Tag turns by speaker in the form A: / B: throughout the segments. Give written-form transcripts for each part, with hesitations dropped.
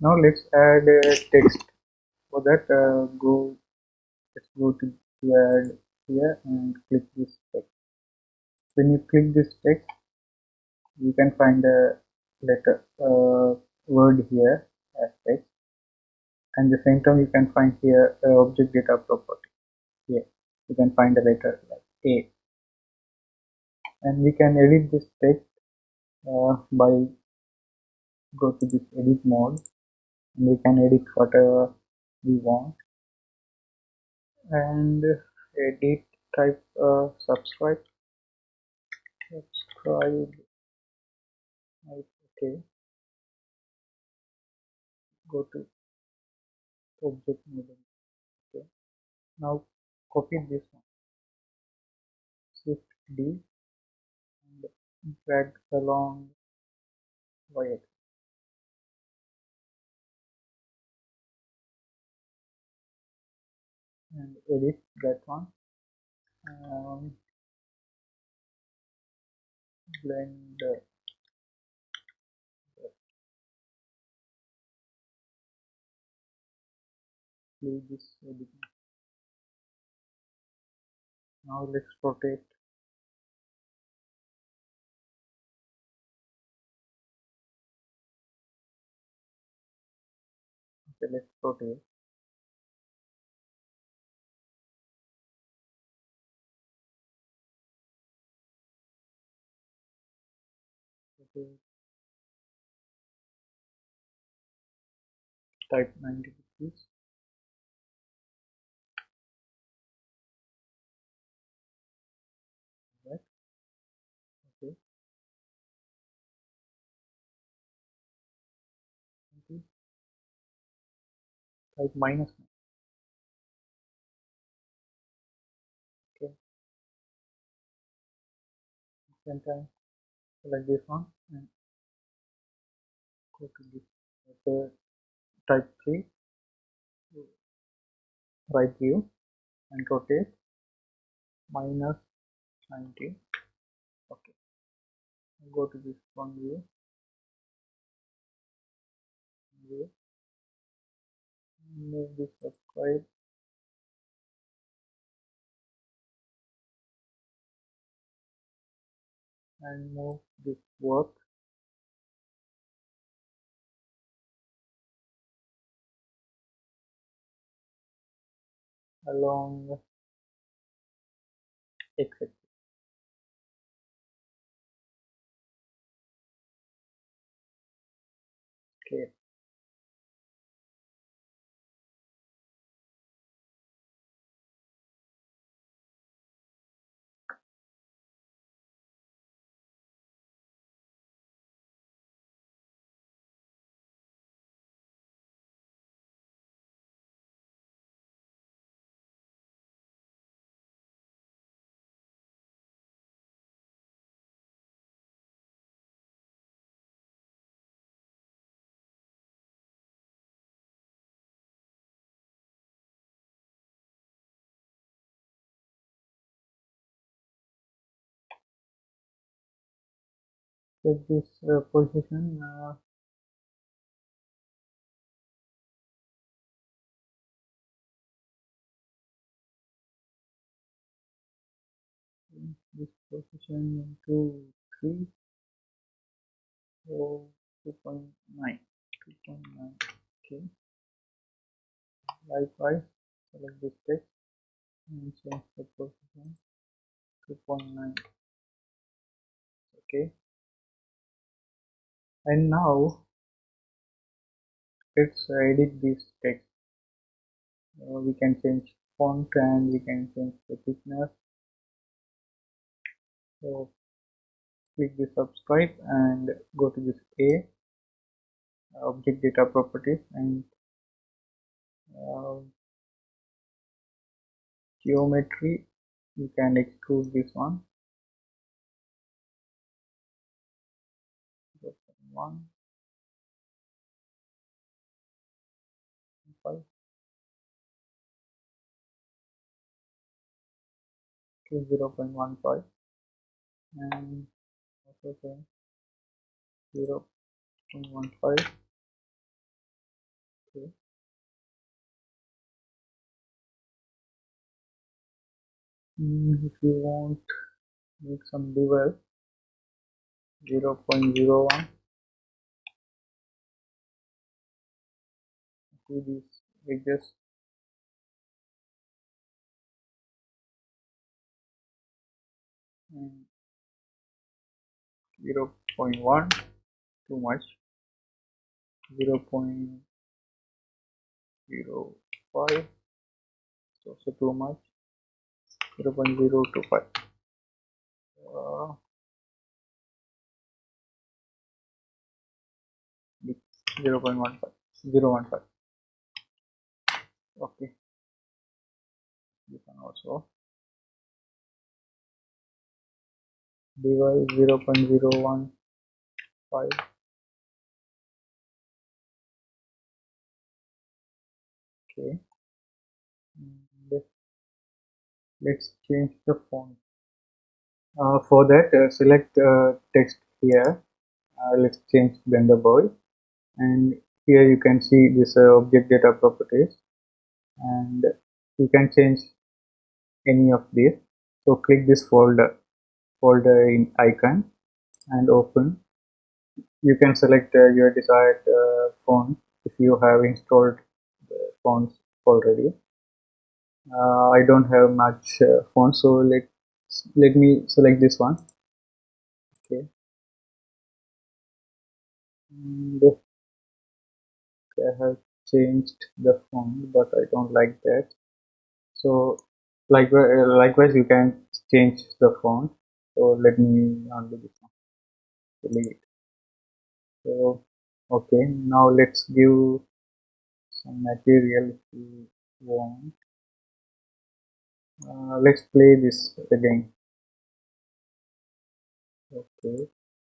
A: Now let's add text. For that, let's go to add here and click this text. When you click this text, you can find a letter word here as text, and the same time you can find here object data property. Here you can find a letter like A, and we can edit this text by go to this edit mode, and we can edit whatever we want, and edit type subscribe okay, go to object mode. Okay, now copy this one, shift D, and drag along y axis and edit that one. Blend play this edit. Now let's rotate. Okay, let's rotate. Okay, type 90 degrees. Right. Okay. Okay. Type minus. Okay. Same time select this one and go to this. Okay. Type 3. Right view and rotate minus 90. Okay. Go to this one view. Move this subscribe and move this work along x-axis. Okay. Take this position this position into 3 or 2.9. Okay. Likewise, select this text and change the position 2.9. Okay. And now let's edit this text. We can change font and we can change the thickness. So click the subscribe and go to this A, object data properties, and uh, geometry. You can extrude this one. 1, 5 to 0.15 and also 0.15 Okay. If you want make some bevel 0.01 to these edges and 0.1 too much, 0.05 also too much, 0.025, 0.15, 0.15. Okay, you can also divide 0.015. Okay, and let's change the font. For that, select text here. Let's change Blender Boy, and here you can see this object data properties, and you can change any of these. So click this folder in icon and open. You can select your desired font if you have installed the fonts already. I don't have much font, so let me select this one. Okay, and I have changed the font, but I don't like that. So likewise you can change the font. So let me undo this one. Delete. So okay, now let's give some material if you want. Let's play this again. Okay,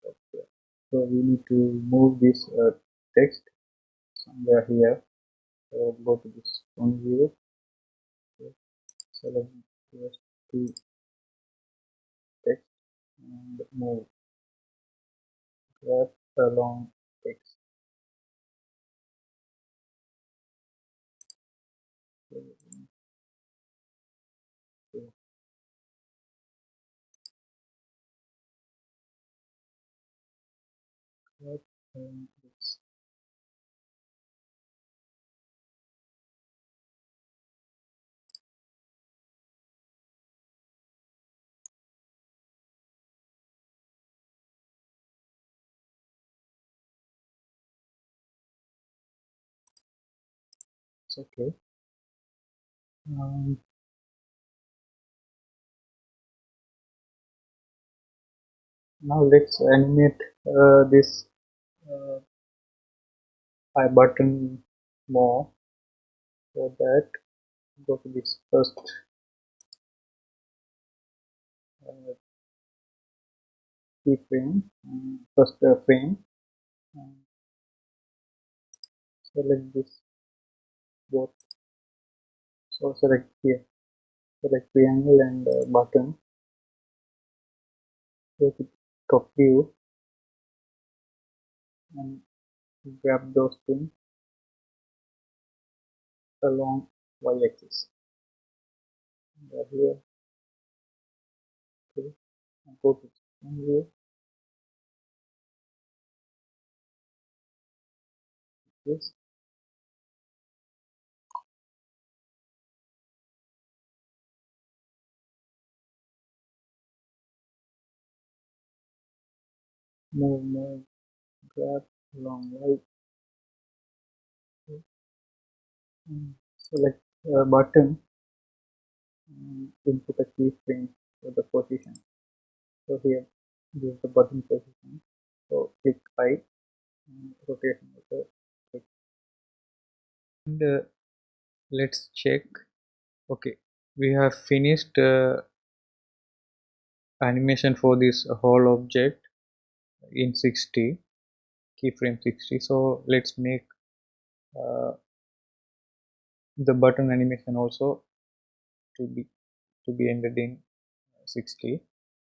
A: okay. So we need to move this text somewhere here. So go to this one view. Okay. Select just to text and move. Grab along text. So, okay. Grab and it's okay. Um, Now let's animate this I button more. For that, go to this first uh, keyframe, first frame, and select this both. So select here, select triangle and button. Go to top view and grab those things along y-axis. Here, okay, and go to view. This move, grab along y. Select button and input a keyframe for the position. So here, this is the button position. So click I and rotation also click. And let's check. Okay, we have finished animation for this whole object in 60 keyframe 60. So let's make uh, the button animation also to be ended in 60.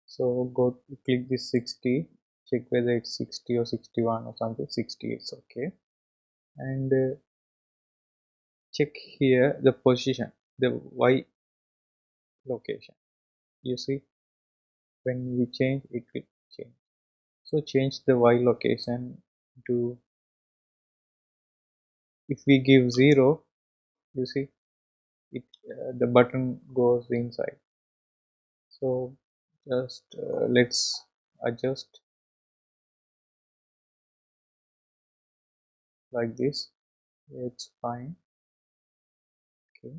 A: So go click this 60, check whether it's 60 or 61 or something. 60 is okay. And check here the position, the Y location. You see, when we change, it will change. So change the Y location to, if we give 0, you see, it the button goes inside. So just let's adjust like this. It's fine. Okay,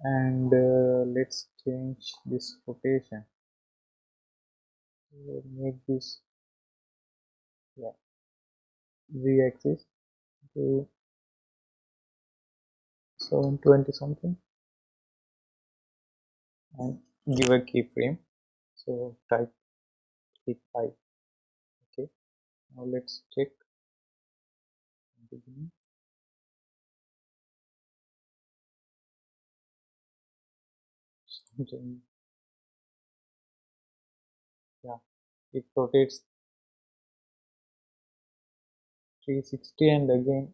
A: and let's change this rotation. Make this, yeah, z-axis to 720 something, and give a keyframe. So type hit I. Okay, now let's check beginning. Something, yeah, it rotates 360 and again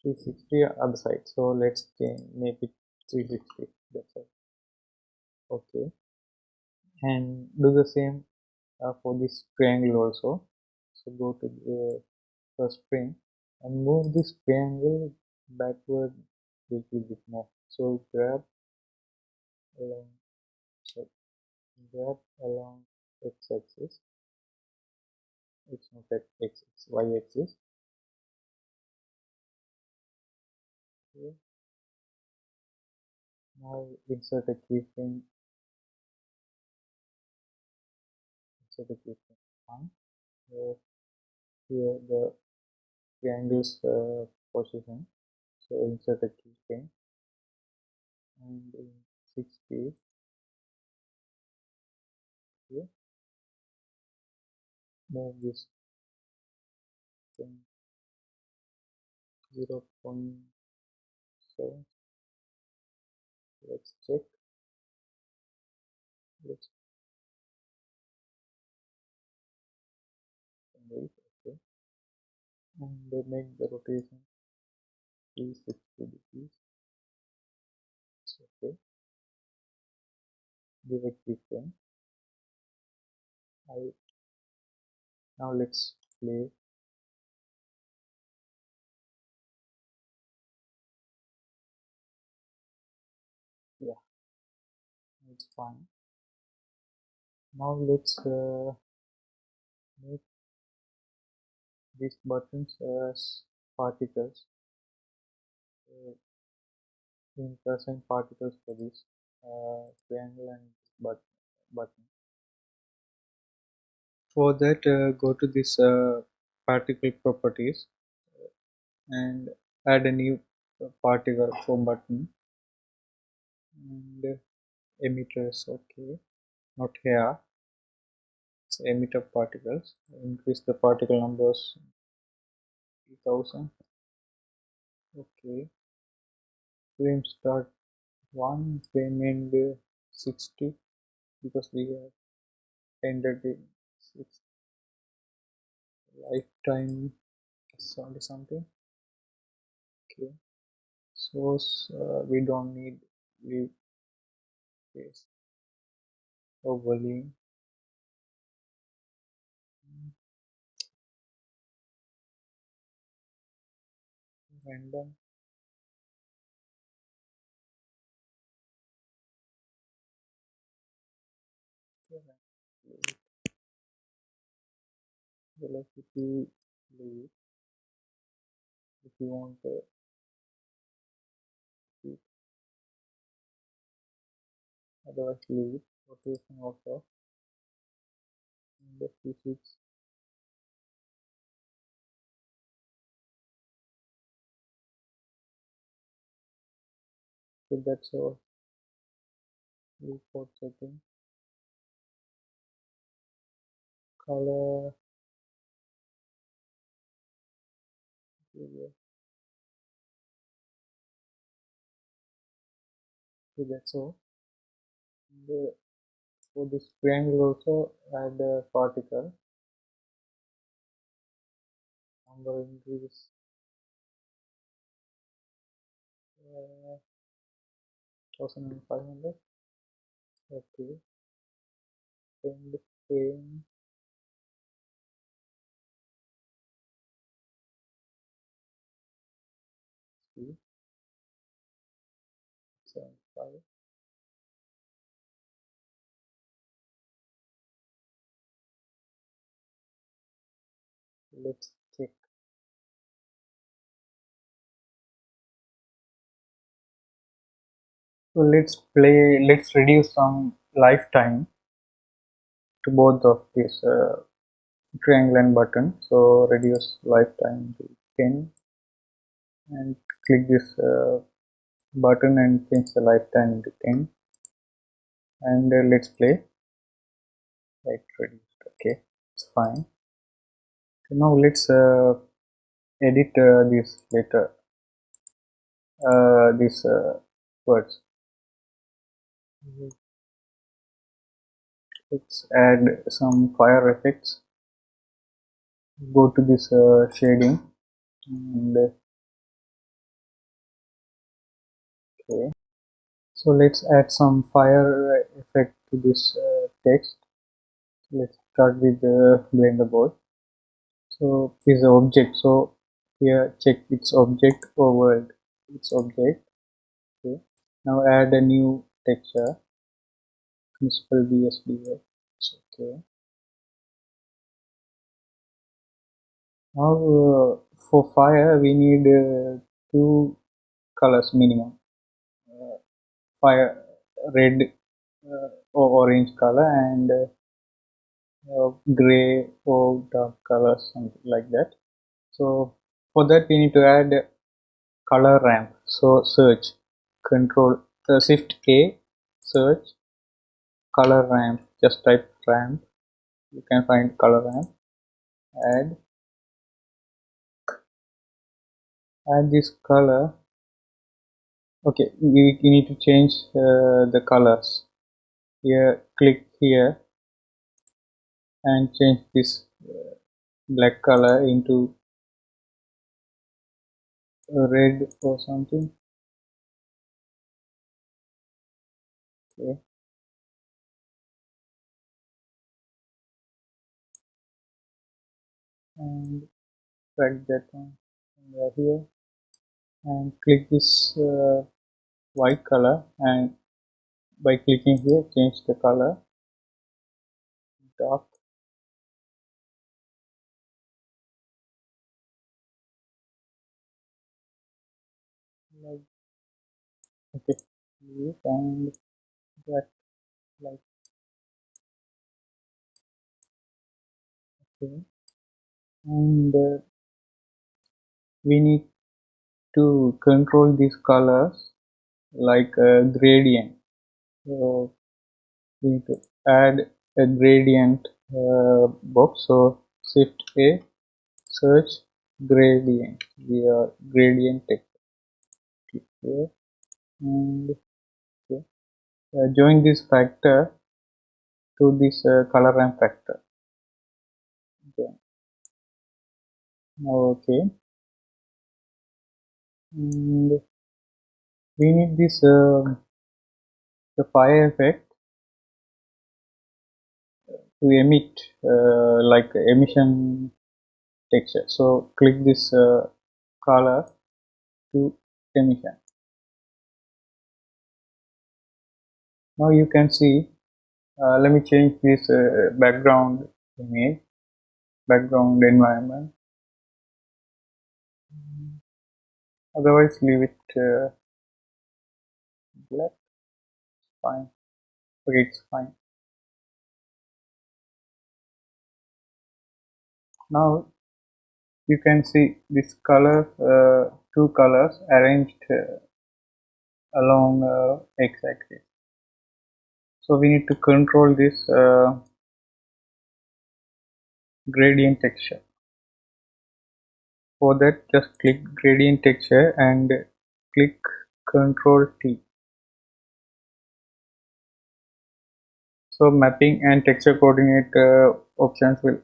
A: 360 other side. So let's change, make it 360. That's it. Okay, and do the same for this triangle also. So go to the first frame and move this triangle backward a little bit more. So along, so grab along x-axis. It's not x-axis, y-axis. Okay. Now insert a keyframe. Insert a keyframe. Fine. Here the triangle's position. So insert a keyframe and in 60. Okay. Move this thing 0.7. Let's check. Let's wait. Okay. And make the rotation 360 degrees. It's okay. Give a keyframe. I Now let's play. Yeah, it's fine. Now let's make these buttons as particles. Uh, in present particles for this triangle and button. For that, go to this particle properties and add a new particle for button and emitters. Okay, not here. It's emitter particles. Increase the particle numbers 3000. Okay, frame start 1, frame end 60 because we have ended in 6, lifetime 70 something. Okay, so we don't need leave space for volume. Random. Velocity leave if you want keep, otherwise leave rotation also and the physics. So that's all. Viewport setting, color, video. So that's all. And, for this triangle also add a particle. number increase 1500. Okay, and frame see 75. Let's check. So let's reduce some lifetime to both of these triangle and button. So reduce lifetime to 10 and click this button and change the lifetime to 10 and let's play. Right, reduced. Okay, it's fine. So now let's edit this later. These words. Let's add some fire effects. Go to this shading and okay. So let's add some fire effect to this text. Let's start with the blender board. So is object. So here check its object or world. Its object. Okay. Now add a new texture. Principal BSD. Okay. Now for fire we need two colors minimum. Fire red or orange color and gray or dark color, something like that. So for that we need to add color ramp. So search control shift A, search color ramp, just type ramp, you can find color ramp. Add this color. Okay, we need to change the colors. Here click here and change this black color into red or something. Okay, and drag that one here and click this white color, and by clicking here change the color dark. Like, okay, and that like okay, and we need to control these colors like a gradient. So we need to add a gradient box. So shift A, search gradient. We are gradient text. Click here and okay. Join this factor to this color ramp factor. Okay. Okay, and we need this the fire effect to emit like emission texture. So click this color to emission. Now you can see. Let me change this background image, background environment. Otherwise, leave it black. Fine. Okay, it's fine. Now you can see this color, two colors arranged along x-axis. So we need to control this gradient texture. For that, just click gradient texture and click Ctrl T. So mapping and texture coordinate options will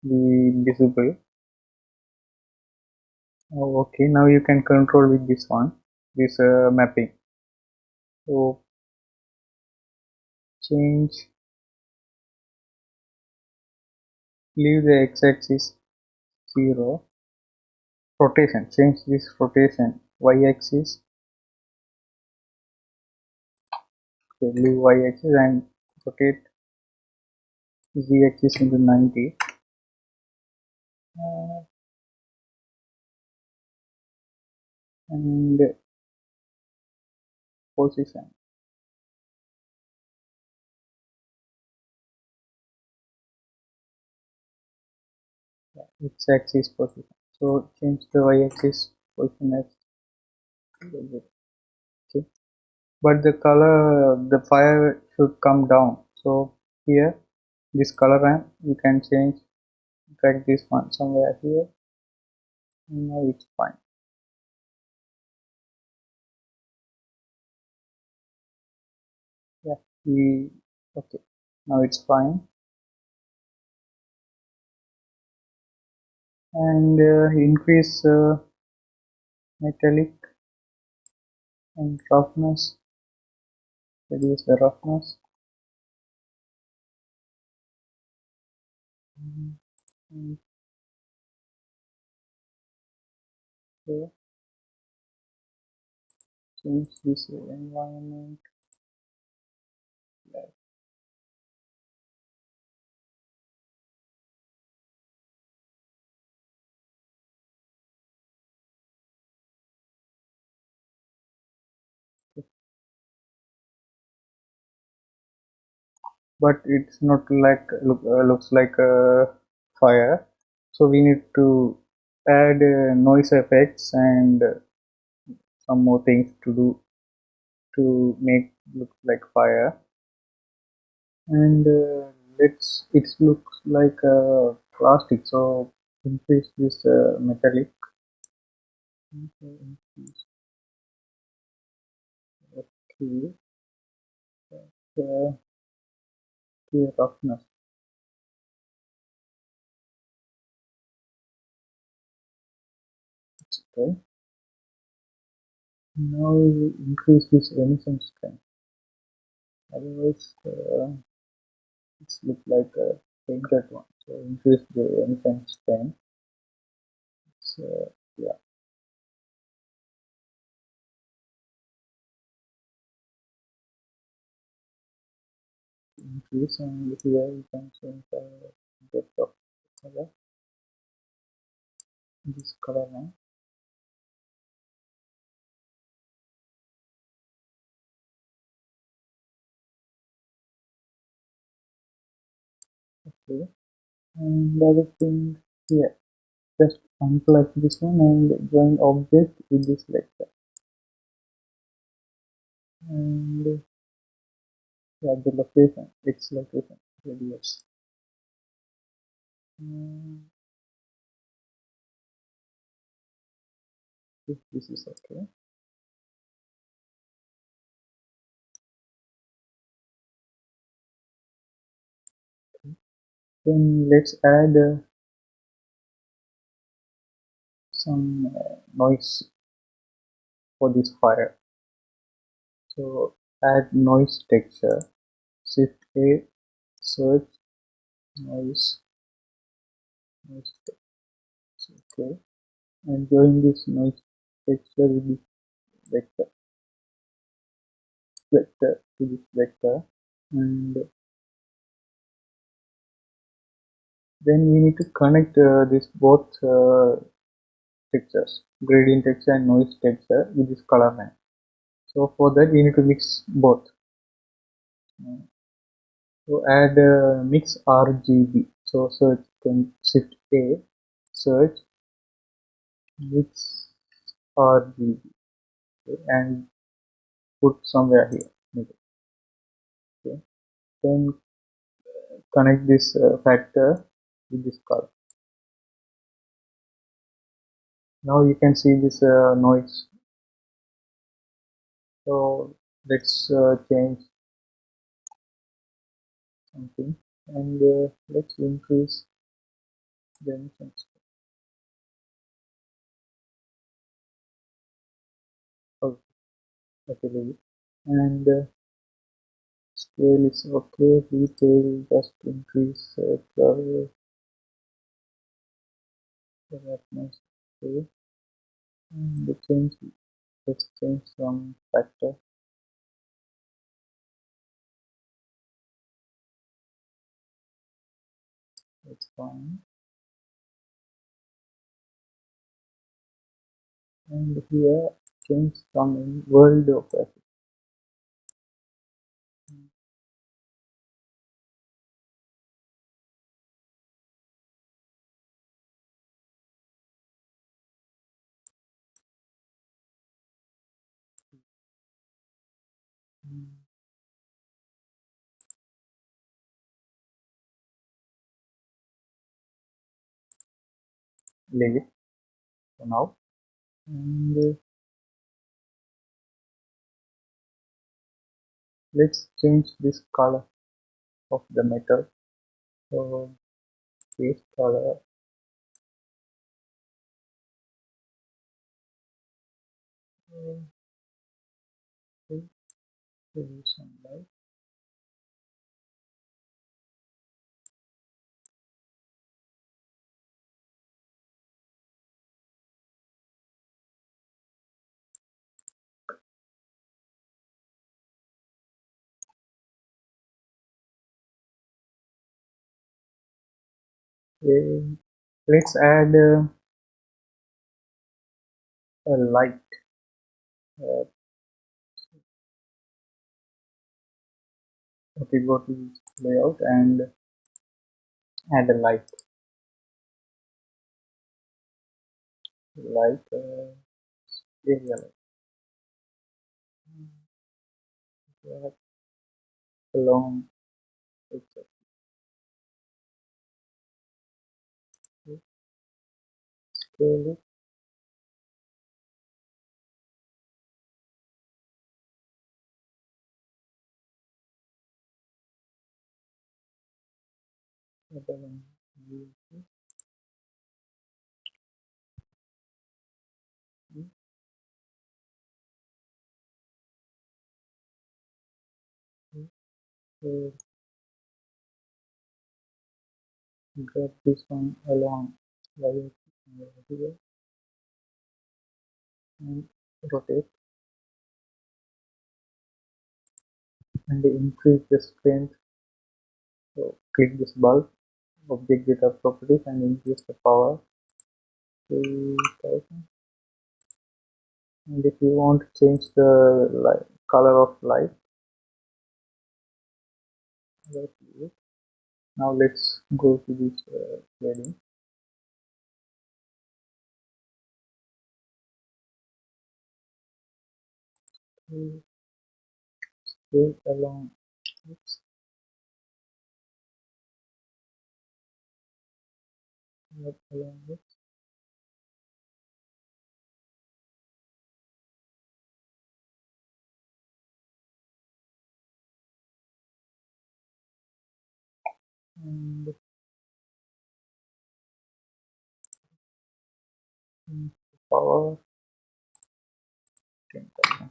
A: be visible. Oh, okay, now you can control with this one, this mapping. So change, leave the x-axis 0, rotation, change this rotation, y-axis, okay, leave y-axis and rotate z-axis into 90. Uh, and position, x-axis position. So change the y-axis position as okay. But the color, the fire should come down. So here, this color ramp, you can change, drag this one somewhere here, and now it's fine. Yeah, we okay. Now it's fine, and increase metallic and roughness. Reduce the roughness. And so change this environment. But it's not like looks like a fire, so we need to add noise effects and some more things to do to make look like fire. And let's it looks like plastic, so increase this metallic. Okay, increase, okay, uh, okay, roughness. It's okay. Now we increase this emission strength, otherwise it's look like a painted one. So increase the emission strength. So yeah, increase, and here you can change the depth of color, this color line. Okay, and the other thing here, just unplug this one and join object with this vector. And yeah, the location, its location, radius. Mm, if this is okay. Then let's add some noise for this fire. So add noise texture, shift A, search noise, noise texture, okay, and join this noise texture with this vector, vector to this vector, and then we need to connect this both textures, gradient texture and noise texture with this color line. So for that we need to mix both. So add mix RGB. So search, shift A, search mix RGB, okay, and put somewhere here. Okay. Then connect this factor with this color. Now you can see this noise. So let's change something, and let's increase the emissions. okay, and scale is okay. Detail just increase correctness. Okay, and the change, let's change some factor. It's fine. And here change some in world opacity. Leave it for now. And let's change this color of the metal. So this color, some light. Okay, let's add a light. Uh, okay, go to layout and add a light area light. Along it's scale it. So drag this one along like here and rotate and increase the strength. So click this bulb, object data properties, and increase the power to 1000. And if you want to change the light, color of light, let's do it. Now let's go to this shading. Scale along, oops, not along it, and power 10,000.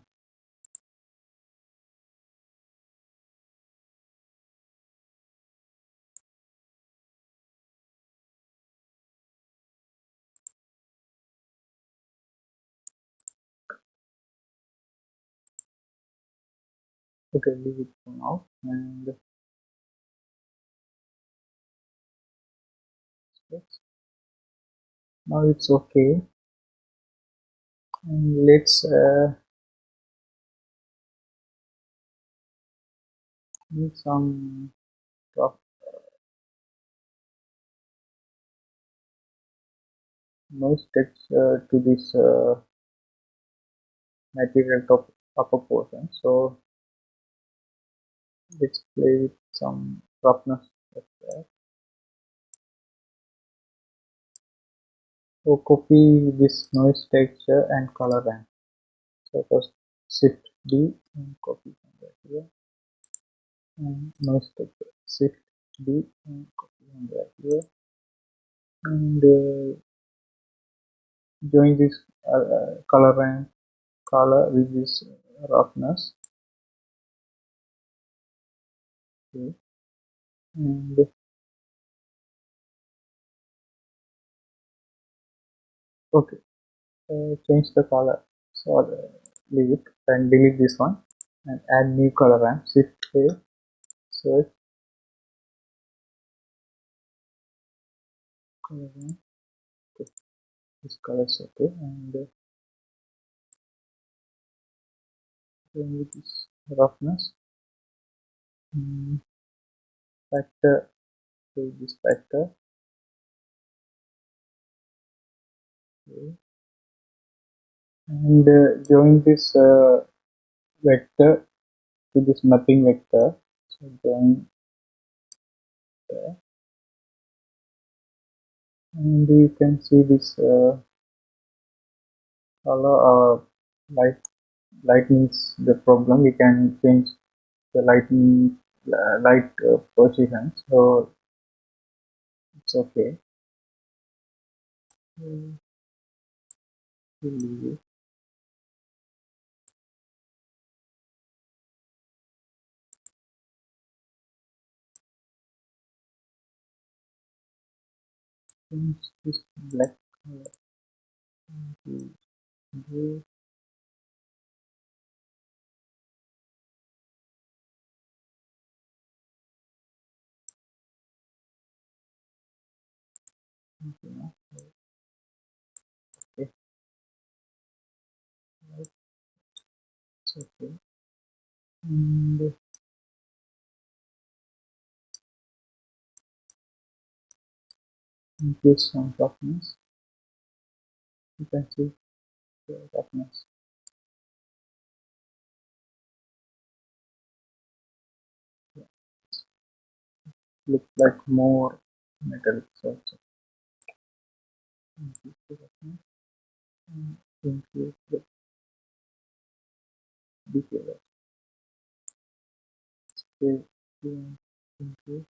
A: Okay, leave it for now, and now it's okay. And let's make some rough noise texture to this material top upper portion. So let's play with some roughness of that. So copy this noise texture and color ramp. So first shift D and copy from that here, and noise texture shift D and copy from that here, and join this color ramp color with this roughness. Okay. And okay, change the color. So leave it and delete this one and add new color ramp. Shift A, search color ramp. Okay, this color is okay, and with this roughness. Factor to this factor. Okay. And join this vector to this mapping vector. So join there, and you can see this color light. Lightning is the problem. We can change the lightning light position, so it's okay. We'll leave it. Change this black color to blue. Okay, okay, it's okay. And increase some roughness. You can see the roughness. Yeah, look like more metallic. So increase the roughness and increase the detail. Okay, increase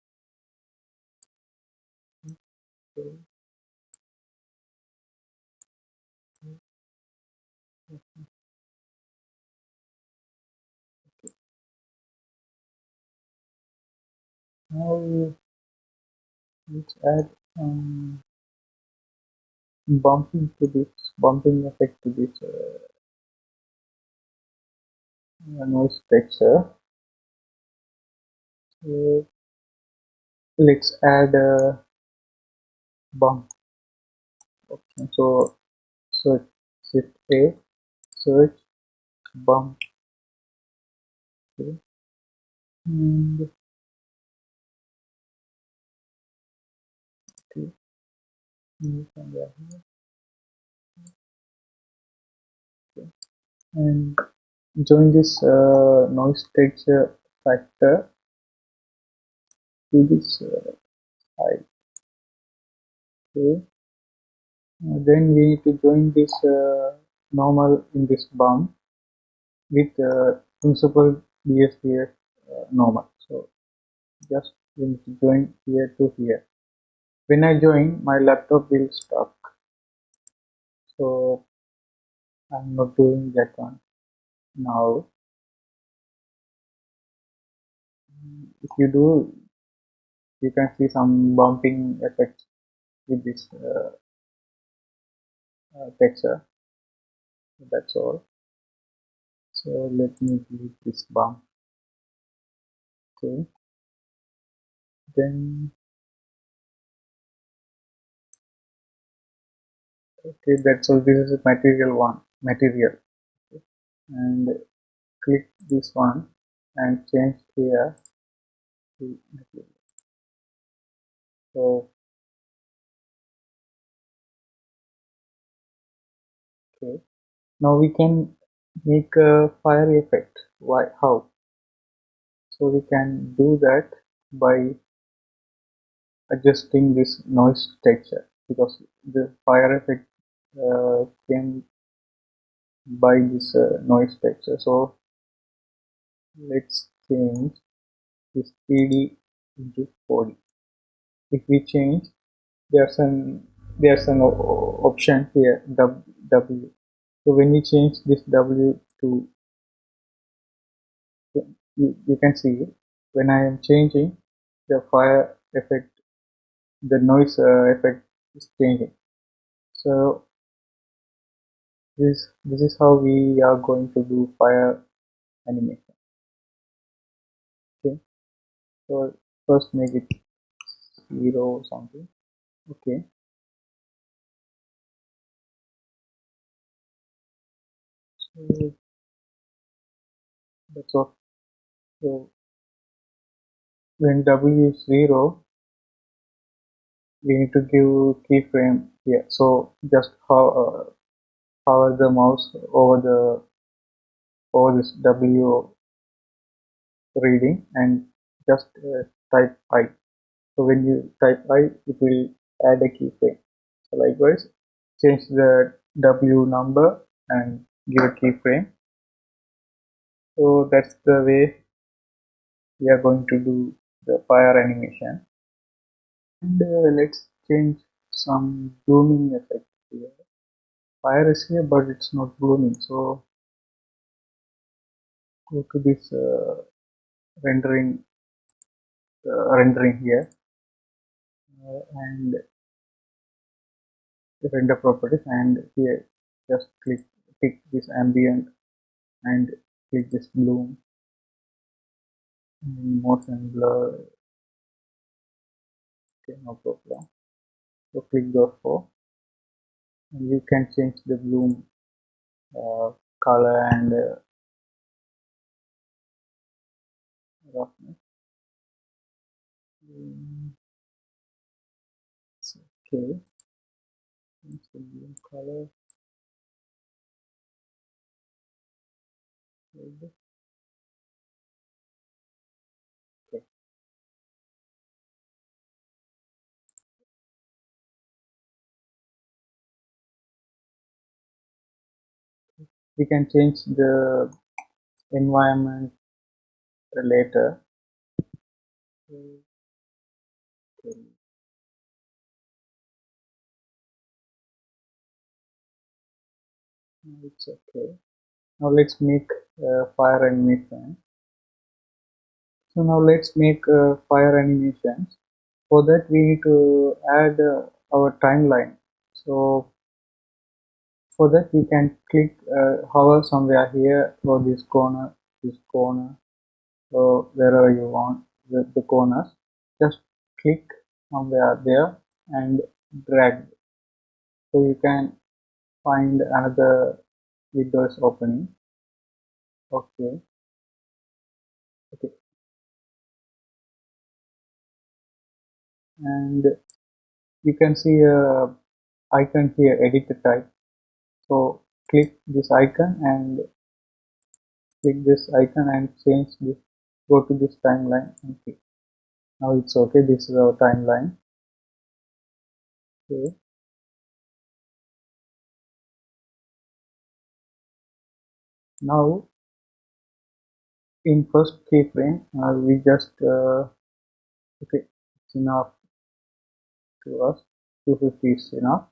A: the now let's add bumping to this bumping effect to this noise texture. So let's add a bump option. So search shift A, search bump. Okay. And okay, move from there here. Okay. And join this noise texture factor to this side. Okay. Then we need to join this normal in this bump with principal BSDF normal. So just we need to join here to here. When I join, my laptop will stop. So I'm not doing that one now. If you do, you can see some bumping effects with this texture. That's all. So let me delete this bump. Okay. Then okay, that's all. This is a material one. Material. Okay. And click this one and change here to material. So okay. Now we can make a fire effect. Why? How? So we can do that by adjusting this noise texture, because the fire effect came by this noise texture. So let's change this 3D into 4D. If we change, there's an option here, W. So when we change this W to you can see when I am changing the fire effect, the noise effect is changing. So this is how we are going to do fire animation. Okay, so first make it 0 or something. Okay, so that's all. So when W is 0, we need to give keyframe here. So just hover the mouse over this W reading and just type I. So when you type I, it will add a keyframe. So likewise, change the W number and give a keyframe. So that's the way we are going to do the fire animation. And let's change some blooming effect here. Fire is here, but it's not blooming. So go to this rendering here and render properties, and here just pick this ambient and click this bloom and motion blur. Okay, no problem. So click those four, and you can change the bloom color and roughness. It's okay. Change the bloom color. Okay. We can change the environment later. Okay. It's okay. Now let's make fire animation. So now let's make fire animations. For that we need to add our timeline. So for that we can click hover somewhere here or this corner, or wherever you want the corners. Just click somewhere there and drag. So you can find another window is opening. Okay, okay, and you can see a icon here, edit the type. So click this icon and click this icon and change this. Go to this timeline and click. Now it's okay. This is our timeline. Okay. Now in first keyframe, we just okay. It's enough to us. 250 is enough.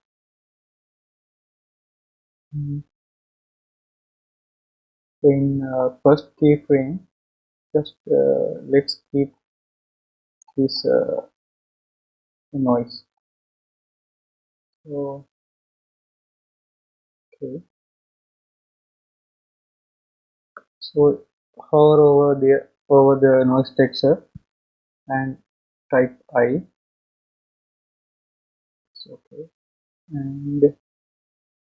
A: So in first keyframe, just let's keep this noise. So okay. So hover over the noise texture and type I. It's okay. And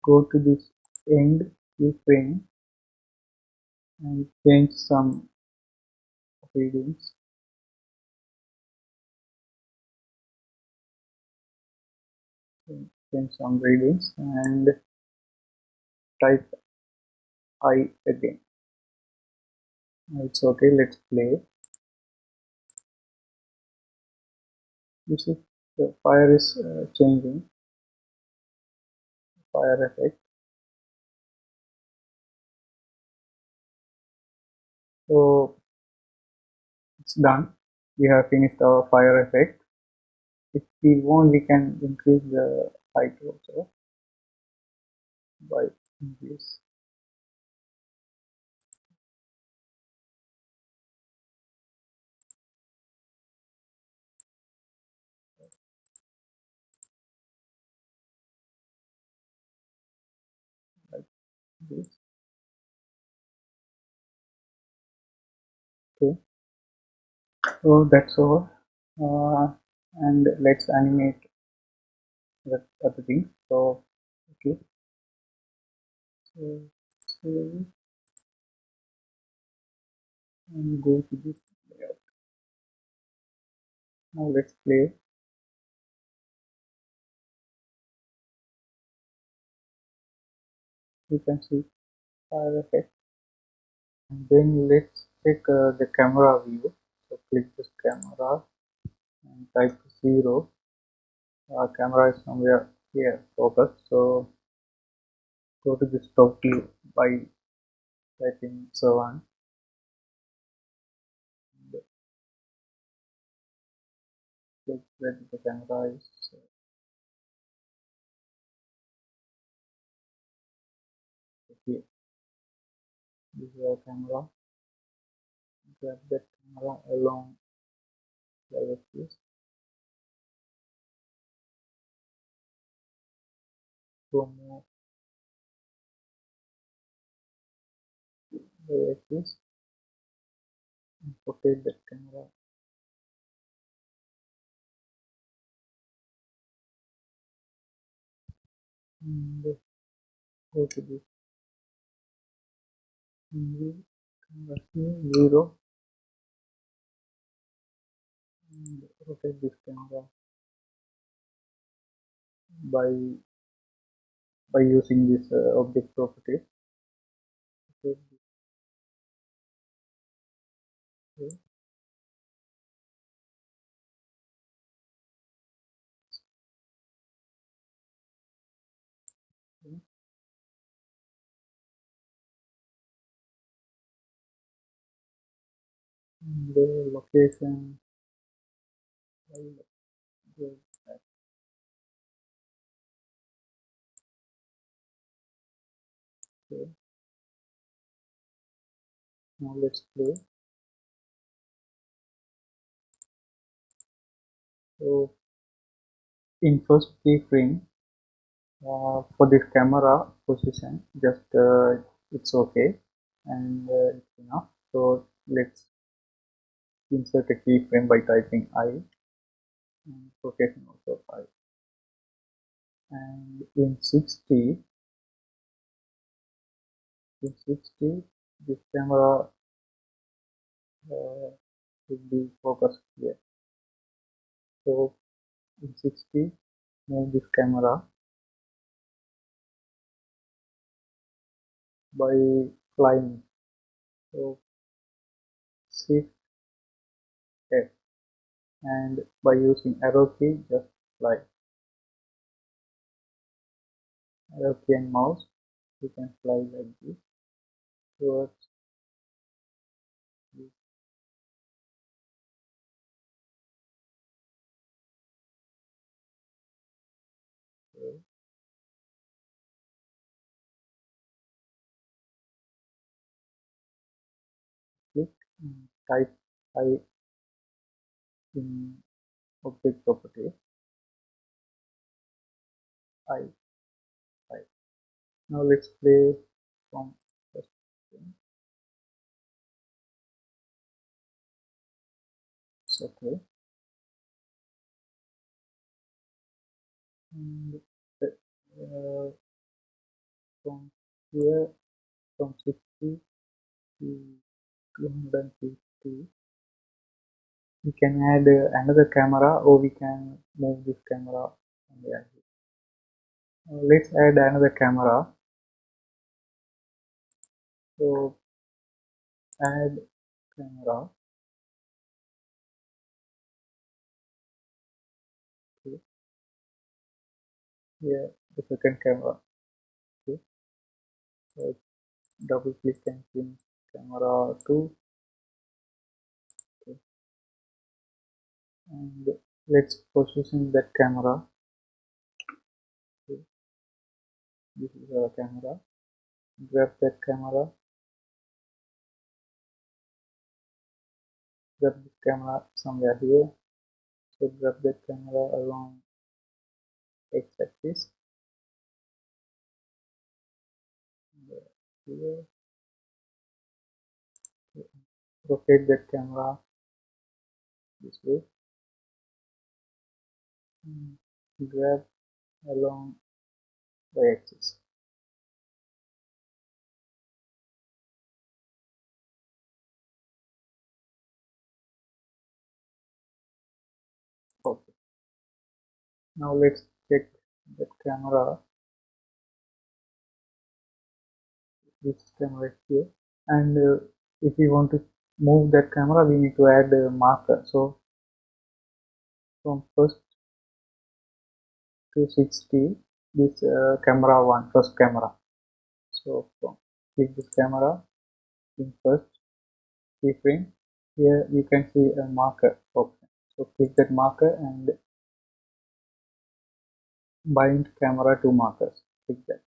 A: go to this end keyframe and change some readings. Change some readings and type I again. It's okay. Let's play. You see, the fire is changing. Fire effect. So it's done. We have finished our fire effect. If we want, we can increase the height also by this. this. Okay, so that's all. And let's animate the other thing. So okay, so save and go to this layout. Now let's play. You can see fire effect. And then let's check the camera view. So click this camera and type 0. Camera is somewhere here focused. So go to this top view by typing 7. And check that the camera is here. This is our camera. Grab that camera along the axis. Remove the axis and rotate that camera. And go to this view, camera here, 0, and rotate this camera by using this object property. Rotate this way. Okay. And the location, I will go back. Okay. Now let's play. So in first keyframe, for this camera position, just it's okay, and it's enough. So let's insert a keyframe by typing I, and rotation also I. And in 60, this camera should be focused here. So in 60, move this camera by flying. So shift F, and by using arrow key, just fly. Arrow key and mouse, you can fly like this towards this way. Click and type I in object property. I, I. Now let's play from first thing. It's okay. And uh, from here, from 60 to 250, we can add another camera, or we can move this camera from the axis. Let's add another camera. So add camera. Okay. Here the second camera. Okay. So double click and change camera 2. Okay. And let's position that camera. Okay. This is our camera. Grab that camera. Grab this camera somewhere here. So grab that camera along x-axis. here, rotate that camera this way, and grab along the axis. Okay. Now let's check that camera. This camera is here, and if we want to move that camera, we need to add a marker. So from first to 60, this camera one, first camera. So click this camera in first keyframe. Here you can see a marker option. So click that marker and bind camera to markers. Click that.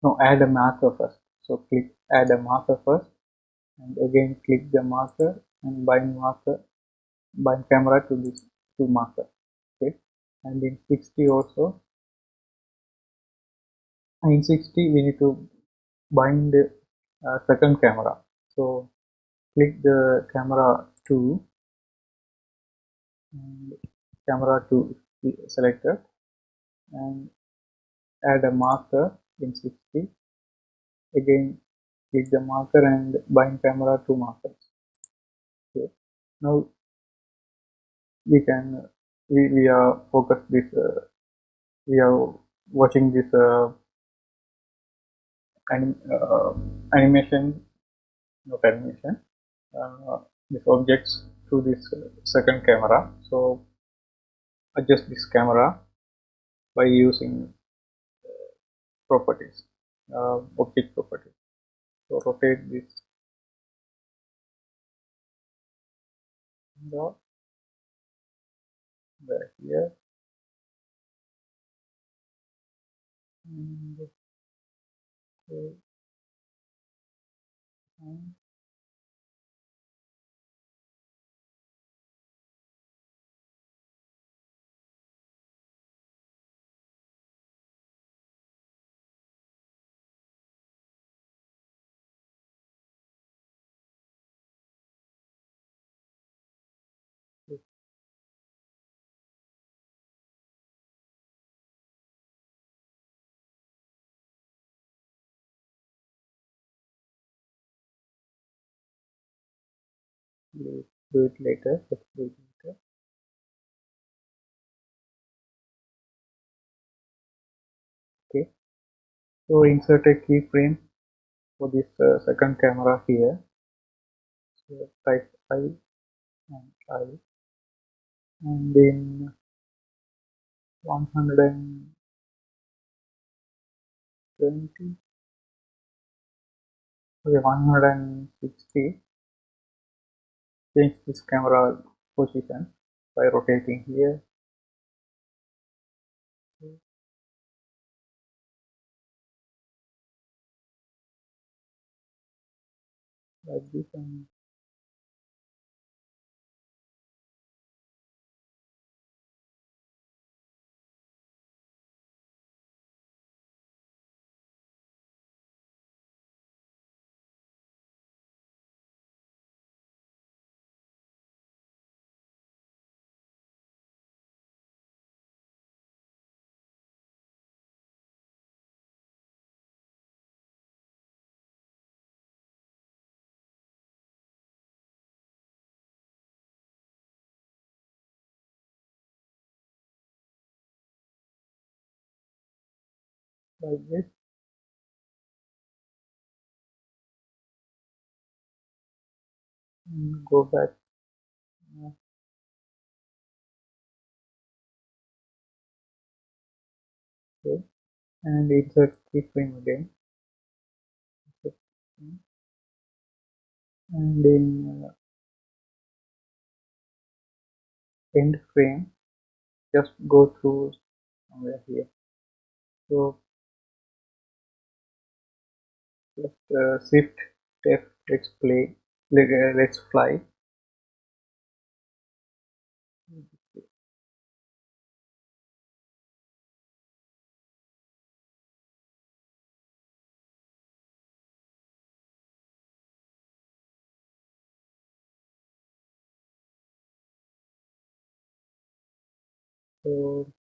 A: No, add a marker first. So click add a marker first, and again click the marker and bind camera to this two marker. Okay, and in 60 also, in 60 we need to bind second camera. So click the camera 2 and camera 2 is selected, and add a marker in 60. Again click the marker and bind camera to markers. Okay. Now we are focused this we are watching this animation, not animation, this objects through this second camera. So adjust this camera by using properties, object properties. So rotate this dot back here, and okay, and let's do it later. Let's do it later. Okay. So insert a keyframe for this second camera here. So type I and I, and then 120, okay, 160. Change this camera position by rotating here. Like this, and like this, and go back. Okay, and insert keyframe again. And in end frame, just go through somewhere here. So just shift F. Let's play. Let's fly. So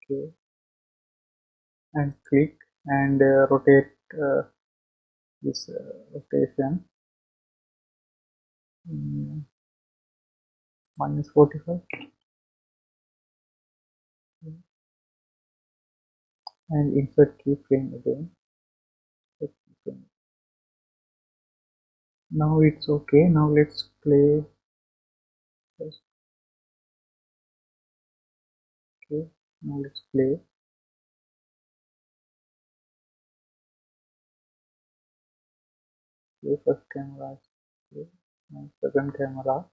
A: okay, and click and rotate this rotation -45 and insert keyframe again. Now it's okay. Now let's play. First. Okay, now let's play. Play first camera. Okay. Now second camera.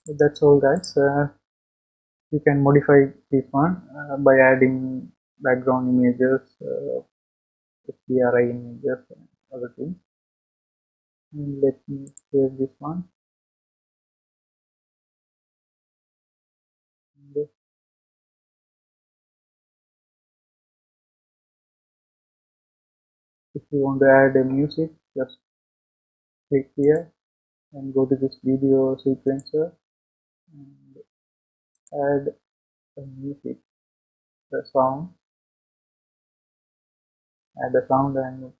A: So that's all, guys. You can modify this one by adding background images, HDRI images, and other things. And let me save this one. And if you want to add a music, just click here and go to this video sequencer and add a music, the sound, add a sound and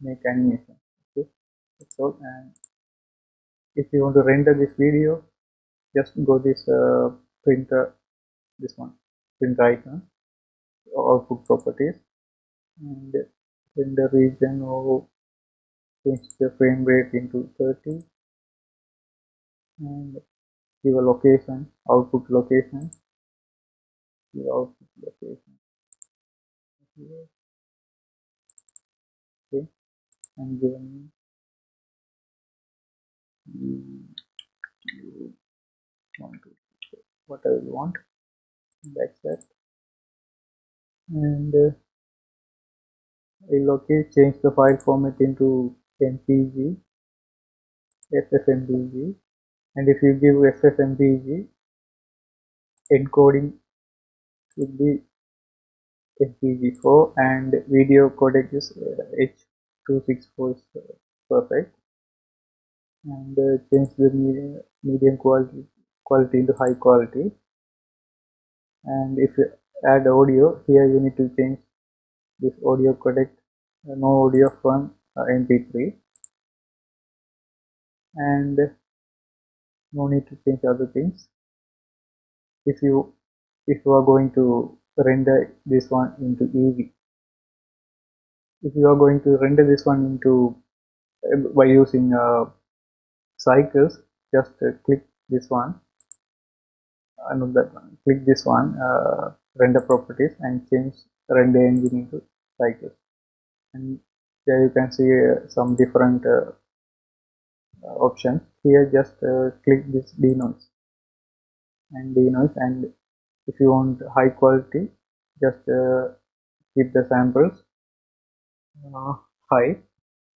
A: make animation. Okay, that's all. And if you want to render this video, just go this printer, this one, printer icon, output properties, and render region or change the frame rate into 30 and give a location, output location, give output location here, okay, and give a name, you want to whatever you want, that's that. And I'll okay, change the file format into MPG, FFmpeg, and if you give FFmpeg, encoding should be MPG4 and video codec is H264 is perfect. And change the medium quality into high quality. And if you add audio, here you need to change this audio codec, no audio from MP3, and no need to change other things. If you are going to render this one into EV, if you are going to render this one into by using cycles, just click this one, another one, click this one, render properties, and change render engine into cycles. And there you can see some different options. Here just click this denoise and denoise, and if you want high quality, just keep the samples high,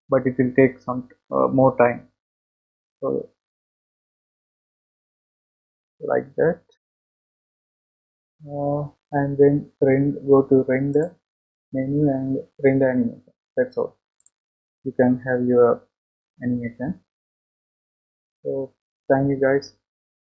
A: but it will take some more time. So like that, and then go to render menu and render animation. That's all. You can have your animation. So thank you, guys.